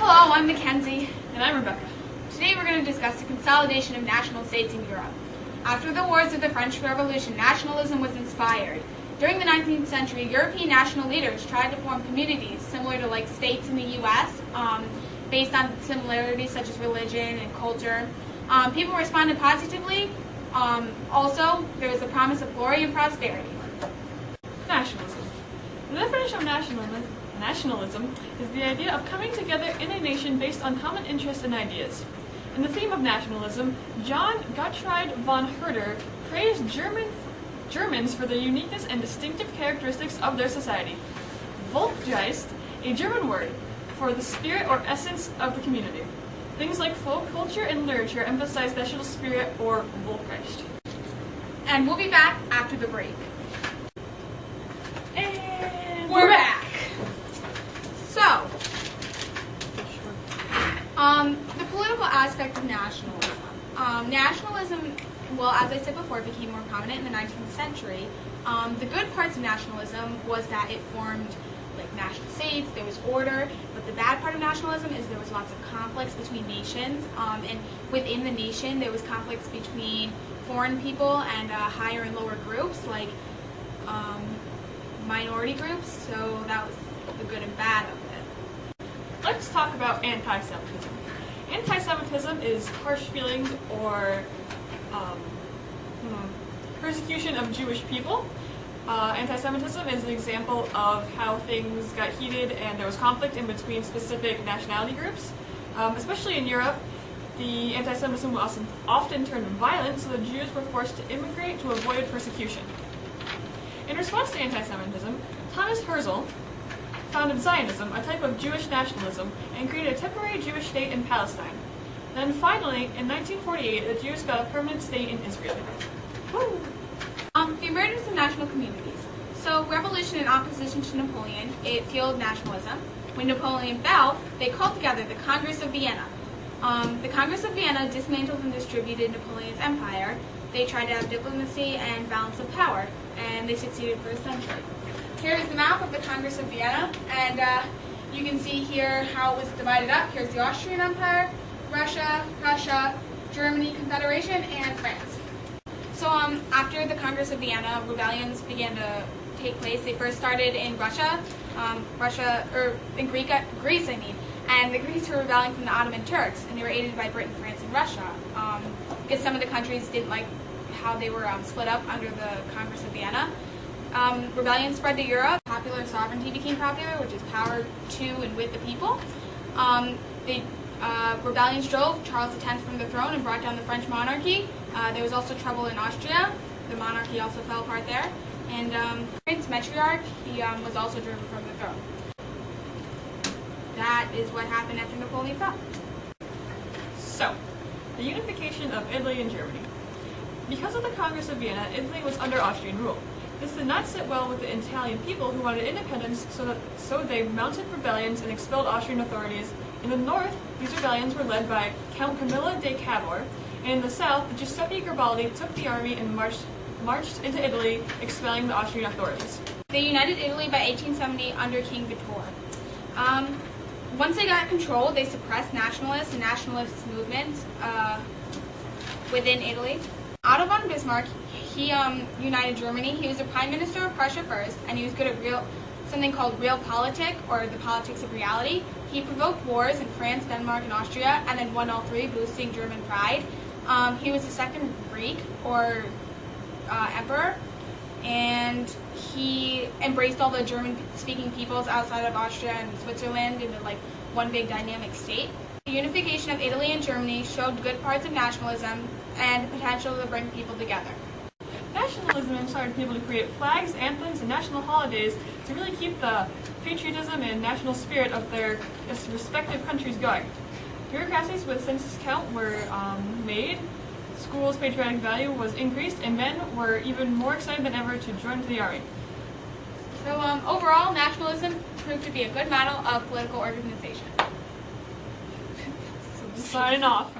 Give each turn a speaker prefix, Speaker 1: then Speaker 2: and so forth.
Speaker 1: Hello, I'm Mackenzie.
Speaker 2: And I'm Rebecca.
Speaker 1: Today we're going to discuss the consolidation of national states in Europe. After the wars of the French Revolution, nationalism was inspired. During the 19th century, European national leaders tried to form communities similar to like states in the U.S., based on similarities such as religion and culture. People responded positively. Also, there was a promise of glory and prosperity.
Speaker 2: Nationalism. The definition of nationalism is the idea of coming together in a nation based on common interests and ideas. In the theme of nationalism, John Gottfried von Herder praised Germans for their uniqueness and distinctive characteristics of their society. Volksgeist, a German word for the spirit or essence of the community. Things like folk culture and literature emphasize national spirit or Volksgeist.
Speaker 1: And we'll be back after the break.
Speaker 2: And
Speaker 1: We're back. So, the political aspect of nationalism. Nationalism, well, as I said before, became more prominent in the 19th century. The good parts of nationalism was that it formed like national states, there was order, but the bad part of nationalism is there was lots of conflicts between nations, and within the nation there was conflicts between foreign people and higher and lower groups, like minority groups, so that was the good and bad of it.
Speaker 2: Let's talk about anti-Semitism. Anti-Semitism is harsh feelings or persecution of Jewish people. Anti-Semitism is an example of how things got heated and there was conflict in between specific nationality groups. Especially in Europe, the anti-Semitism was often turned violent, so the Jews were forced to immigrate to avoid persecution. In response to anti-Semitism, Thomas Herzl founded Zionism, a type of Jewish nationalism, and created a temporary Jewish state in Palestine. Then finally, in 1948, the Jews got a permanent state in Israel. Woo!
Speaker 1: The emergence of national communities. So, revolution in opposition to Napoleon, it fueled nationalism. When Napoleon fell, they called together the Congress of Vienna. The Congress of Vienna dismantled and distributed Napoleon's empire. They tried to have diplomacy and balance of power, and they succeeded for a century. Here is the map of the Congress of Vienna, and you can see here how it was divided up. Here's the Austrian Empire, Russia, Prussia, Germany, Confederation, and France. So after the Congress of Vienna, rebellions began to take place. They first started in Russia, Greece, and the Greeks were rebelling from the Ottoman Turks, and they were aided by Britain, France, and Russia, because some of the countries didn't like how they were split up under the Congress of Vienna. Rebellion spread to Europe. Popular sovereignty became popular, which is power to and with the people. Rebellions drove Charles X from the throne and brought down the French monarchy. There was also trouble in Austria. The monarchy also fell apart there. And Prince Matriarch, he was also driven from the throne. That is what happened after Napoleon fell.
Speaker 2: So, the unification of Italy and Germany. Because of the Congress of Vienna, Italy was under Austrian rule. This did not sit well with the Italian people who wanted independence, so they mounted rebellions and expelled Austrian authorities. In the north, these rebellions were led by Count Camillo de Cavour, and in the south, Giuseppe Garibaldi took the army and marched into Italy, expelling the Austrian authorities.
Speaker 1: They united Italy by 1870 under King Vittor. Once they got control, they suppressed nationalists and nationalist movements within Italy. Otto von Bismarck, he united Germany. He was the prime minister of Prussia first, and he was good at something called realpolitik, or the politics of reality. He provoked wars in France, Denmark, and Austria, and then won all three, boosting German pride. He was the second Greek, or emperor, and he embraced all the German-speaking peoples outside of Austria and Switzerland into like one big dynamic state. The unification of Italy and Germany showed good parts of nationalism and the potential to bring people together.
Speaker 2: Nationalism inspired people to create flags, anthems, and national holidays to really keep the patriotism and national spirit of their respective countries going. Bureaucracies with census count were made, schools' patriotic value was increased, and men were even more excited than ever to join the army.
Speaker 1: So overall, nationalism proved to be a good model of political organization.
Speaker 2: Signing off.